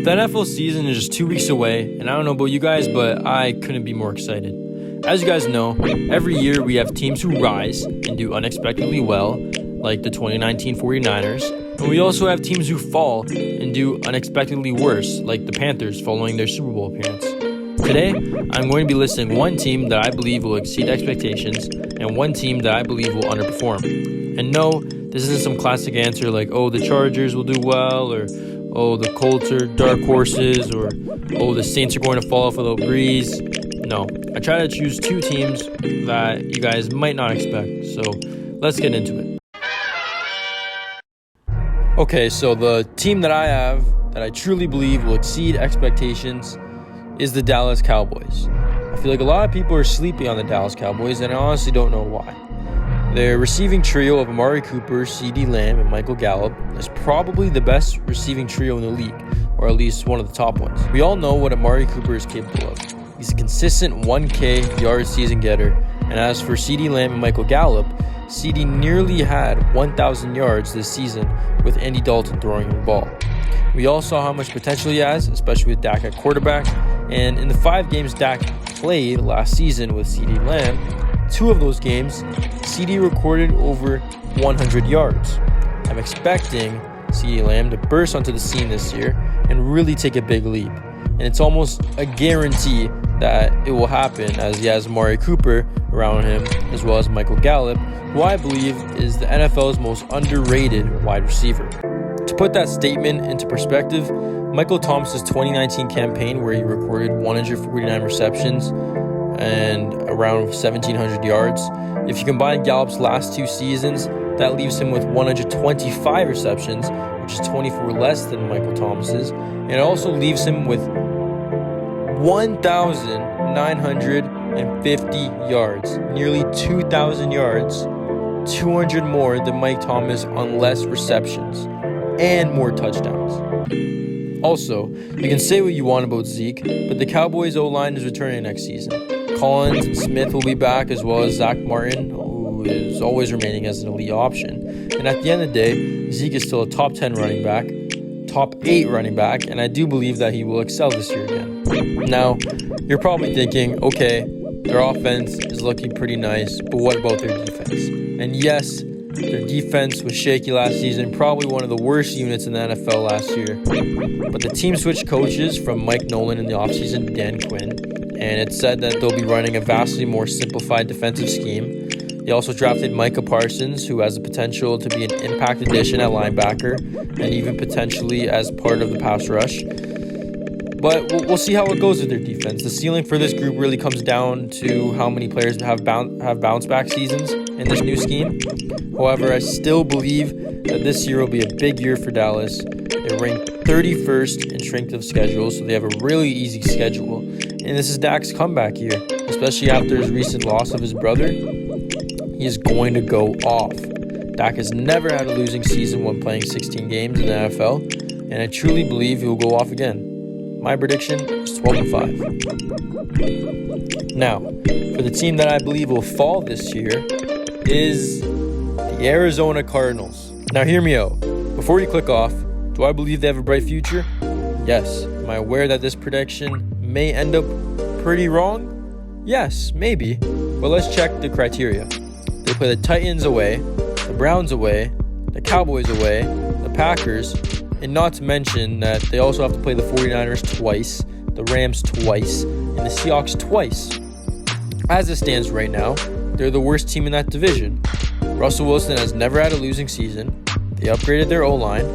The NFL season is just 2 weeks away, and I don't know about you guys, but I couldn't be more excited. As you guys know, every year we have teams who rise and do unexpectedly well, like the 2019 49ers, and we also have teams who fall and do unexpectedly worse, like the Panthers following their Super Bowl appearance. Today, I'm going to be listing one team that I believe will exceed expectations and one team that I believe will underperform. And no, this isn't some classic answer like, oh, the Chargers will do well, or oh, the Colts are dark horses, or oh, the Saints are going to fall off without Breeze. No, I try to choose two teams that you guys might not expect. So let's get into it. Okay, so the team that I have that I truly believe will exceed expectations is the Dallas Cowboys. I feel like a lot of people are sleeping on the Dallas Cowboys, and I honestly don't know why. Their receiving trio of Amari Cooper, CeeDee Lamb, and Michael Gallup is probably the best receiving trio in the league, or at least one of the top ones. We all know what Amari Cooper is capable of. He's a consistent 1K yard season getter, and as for CeeDee Lamb and Michael Gallup, CeeDee nearly had 1,000 yards this season with Andy Dalton throwing him the ball. We all saw how much potential he has, especially with Dak at quarterback, and in the 5 games Dak played last season with CeeDee Lamb, 2 of those games, CeeDee recorded over 100 yards. I'm expecting CeeDee Lamb to burst onto the scene this year and really take a big leap. And it's almost a guarantee that it will happen as he has Amari Cooper around him, as well as Michael Gallup, who I believe is the NFL's most underrated wide receiver. To put that statement into perspective, Michael Thomas's 2019 campaign, where he recorded 149 receptions and around 1,700 yards. If you combine Gallup's last 2 seasons, that leaves him with 125 receptions, which is 24 less than Michael Thomas's, and it also leaves him with 1,950 yards, nearly 2,000 yards, 200 more than Mike Thomas on less receptions, and more touchdowns. Also, you can say what you want about Zeke, but the Cowboys O-line is returning next season. Collins and Smith will be back, as well as Zach Martin, who is always remaining as an elite option. And at the end of the day, Zeke is still a top 10 running back, top 8 running back, and I do believe that he will excel this year again. Now, you're probably thinking, okay, their offense is looking pretty nice, but what about their defense? And yes, their defense was shaky last season, probably one of the worst units in the NFL last year. But the team switched coaches from Mike Nolan in the offseason to Dan Quinn, and it's said that they'll be running a vastly more simplified defensive scheme. They also drafted Micah Parsons, who has the potential to be an impact addition at linebacker and even potentially as part of the pass rush. But we'll see how it goes with their defense. The ceiling for this group really comes down to how many players have bounce-back seasons in this new scheme. However, I still believe that this year will be a big year for Dallas. They ranked 31st in strength of schedule, so they have a really easy schedule. And this is Dak's comeback year, especially after his recent loss of his brother. He is going to go off. Dak has never had a losing season when playing 16 games in the NFL, and I truly believe he will go off again. My prediction is 12-5. Now, for the team that I believe will fall this year is the Arizona Cardinals. Now, hear me out. Before you click off, do I believe they have a bright future? Yes. Am I aware that this prediction may end up pretty wrong? Yes, maybe. But let's check the criteria. They play the Titans away, the Browns away, the Cowboys away, the Packers, and not to mention that they also have to play the 49ers twice, the Rams twice, and the Seahawks twice. As it stands right now, they're the worst team in that division. Russell Wilson has never had a losing season. They upgraded their O-line.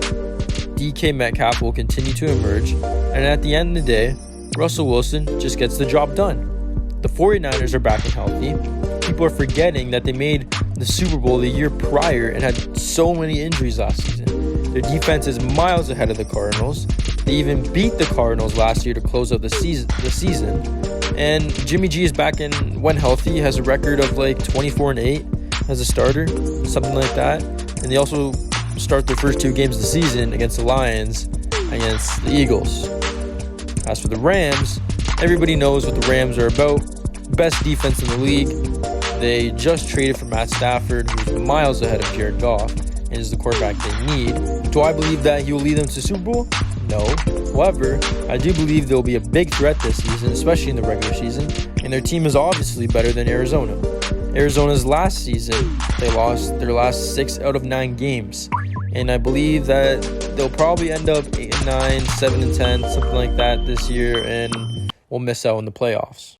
DK Metcalf will continue to emerge. And at the end of the day, Russell Wilson just gets the job done. The 49ers are back and healthy. People are forgetting that they made the Super Bowl the year prior and had so many injuries last season. Their defense is miles ahead of the Cardinals. They even beat the Cardinals last year to close out the season. And Jimmy G is back and when healthy has a record of like 24-8 as a starter, something like that. And they also start their first 2 games of the season against the Lions, against the Eagles. As for the Rams, everybody knows what the Rams are about. Best defense in the league. They just traded for Matt Stafford, who's miles ahead of Jared Goff, and is the quarterback they need. Do I believe that he will lead them to Super Bowl? No. However, I do believe they'll be a big threat this season, especially in the regular season, and their team is obviously better than Arizona. Arizona's last season, they lost their last 6 out of 9 games, and I believe that they'll probably end up 8-9, 7-10, something like that this year, and will miss out on the playoffs.